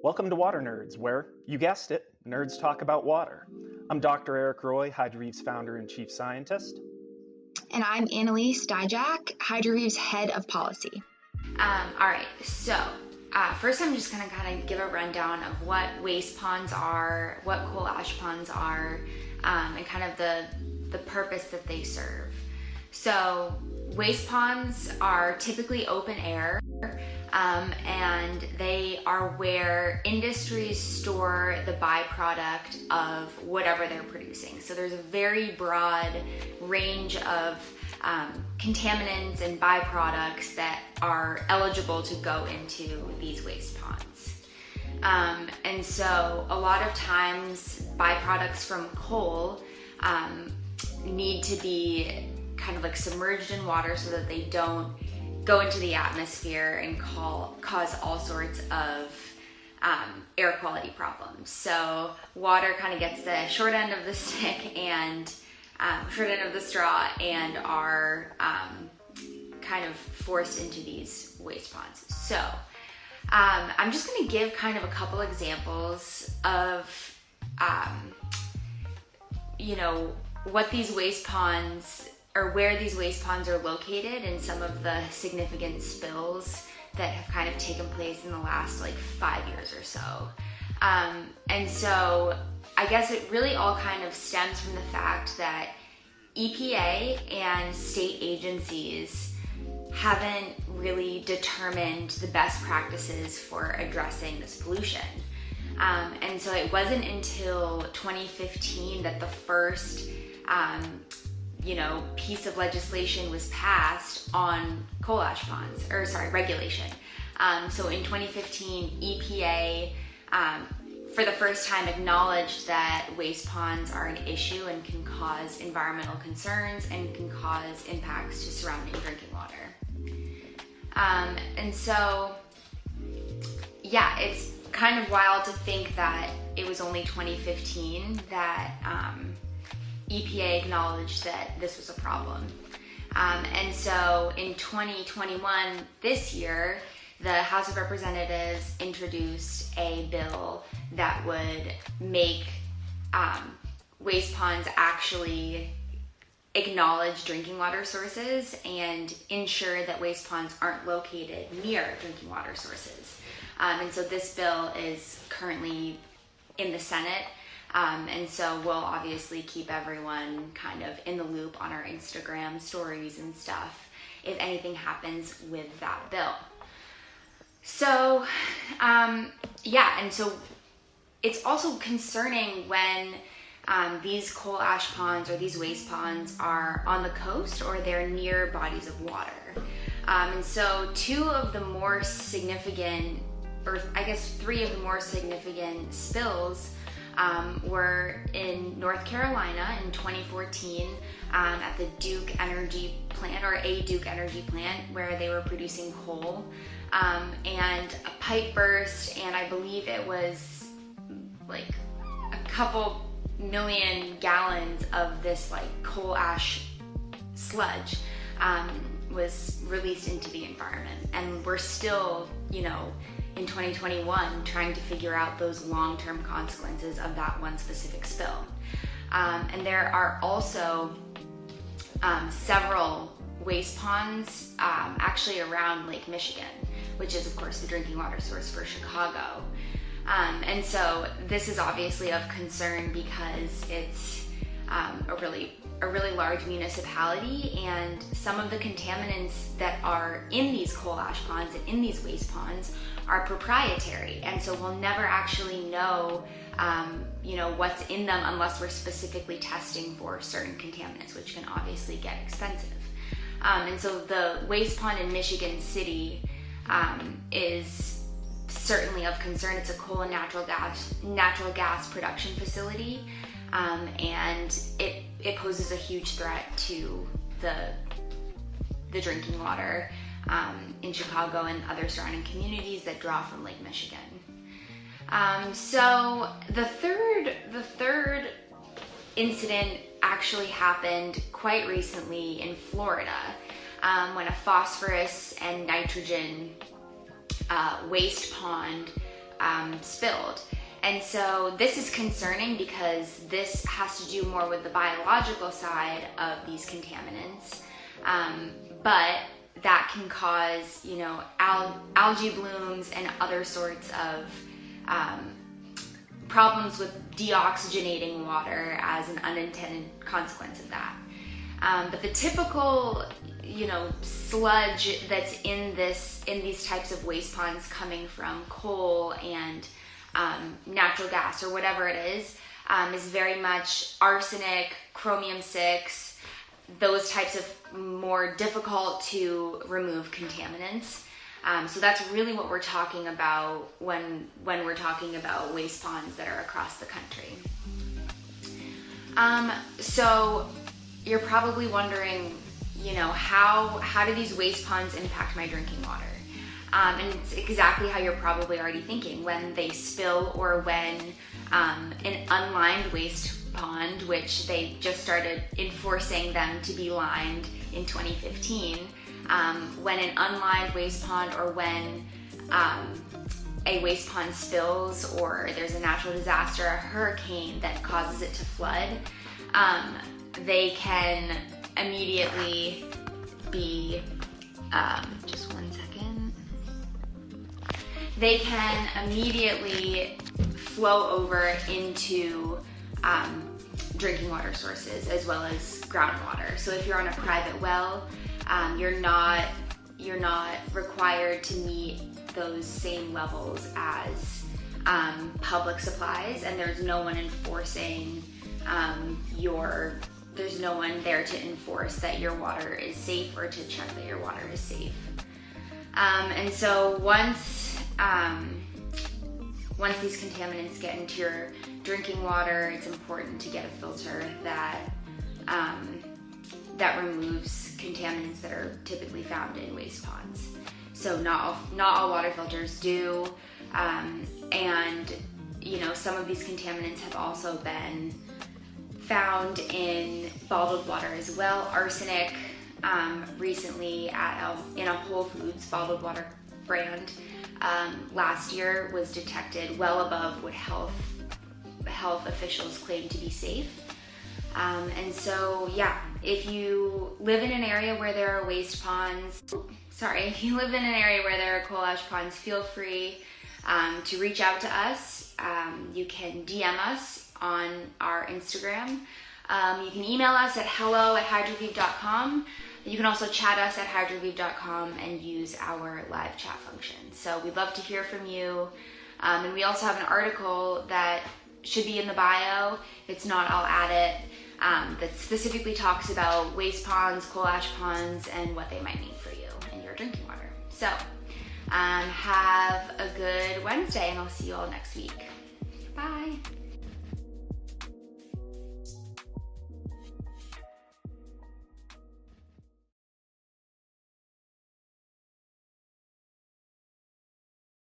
Welcome to Water Nerds, where, you guessed it, nerds talk about water. I'm Dr. Eric Roy, Hydroreef's founder and chief scientist. And I'm Annalise Dijak, Hydroreef's head of policy. All right, so first I'm just gonna kind of give a rundown of what waste ponds are, what coal ash ponds are, and kind of the purpose that they serve. So waste ponds are typically open air, and they are where industries store the byproduct of whatever they're producing. So there's a very broad range of contaminants and byproducts that are eligible to go into these waste ponds. And so a lot of times byproducts from coal need to be kind of like submerged in water so that they don't go into the atmosphere and cause all sorts of air quality problems. So water kind of gets the short end of the stick and short end of the straw and are kind of forced into these waste ponds. So I'm just going to give kind of a couple examples of what these waste ponds or where these waste ponds are located and some of the significant spills that have kind of taken place in the last like 5 years or so. And so I guess it really all kind of stems from the fact that EPA and state agencies haven't really determined the best practices for addressing this pollution. And so it wasn't until 2015 that the first piece of legislation was passed on coal ash ponds, regulation. So in 2015, EPA, for the first time, acknowledged that waste ponds are an issue and can cause environmental concerns and can cause impacts to surrounding drinking water. And so, yeah, it's kind of wild to think that it was only 2015 that EPA acknowledged that this was a problem. And so in 2021, this year, the House of Representatives introduced a bill that would make waste ponds actually acknowledge drinking water sources and ensure that waste ponds aren't located near drinking water sources. And so this bill is currently in the Senate. And so we'll obviously keep everyone kind of in the loop on our Instagram stories and stuff if anything happens with that bill. So, and so it's also concerning when these coal ash ponds or these waste ponds are on the coast or they're near bodies of water. And so two of the more significant, or I guess three of the more significant spills were in North Carolina in 2014 at the Duke Energy plant, or a Duke Energy plant, where they were producing coal, and a pipe burst, and I believe it was like a couple million gallons of this like coal ash sludge was released into the environment, and we're still, in 2021, trying to figure out those long-term consequences of that one specific spill. And there are also several waste ponds actually around Lake Michigan, which is of course the drinking water source for Chicago. And so this is obviously of concern because it's a really large municipality, and some of the contaminants that are in these coal ash ponds and in these waste ponds are proprietary, and so we'll never actually know what's in them unless we're specifically testing for certain contaminants, which can obviously get expensive. And so the waste pond in Michigan City is certainly of concern. It's a coal and natural gas production facility, and it poses a huge threat to the drinking water in Chicago and other surrounding communities that draw from Lake Michigan. So the third incident actually happened quite recently in Florida, when a phosphorus and nitrogen waste pond spilled. And so this is concerning because this has to do more with the biological side of these contaminants, but that can cause, you know, algae blooms and other sorts of problems with deoxygenating water as an unintended consequence of that. But the typical, you know, sludge that's in these types of waste ponds coming from coal and natural gas or whatever it is very much arsenic, chromium-6, those types of more difficult to remove contaminants. So that's really what we're talking about when we're talking about waste ponds that are across the country. So you're probably wondering, you know, how do these waste ponds impact my drinking water? And it's exactly how you're probably already thinking. When they spill, or when an unlined waste pond, which they just started enforcing them to be lined in 2015, when an unlined waste pond, or when a waste pond spills, or there's a natural disaster, a hurricane that causes it to flood, they can immediately be, just one second, they can immediately flow over into drinking water sources as well as groundwater. So if you're on a private well, you're not required to meet those same levels as public supplies, and there's no one enforcing there's no one there to enforce that your water is safe or to check that your water is safe. And so once these contaminants get into your drinking water, it's important to get a filter that removes contaminants that are typically found in waste ponds. So not all water filters do, and you know, some of these contaminants have also been found in bottled water as well. Arsenic, recently in a Whole Foods bottled water brand, last year was detected well above what health officials claim to be safe. And so, yeah, if you live in an area where there are waste ponds, if you live in an area where there are coal ash ponds, feel free to reach out to us. You can DM us on our Instagram. You can email us at hello@hydroviv.com. You can also chat us at hydroviv.com and use our live chat function. So we'd love to hear from you. And we also have an article that should be in the bio. If it's not, I'll add it. That specifically talks about waste ponds, coal ash ponds, and what they might mean for you and your drinking water. So have a good Wednesday, and I'll see you all next week. Bye.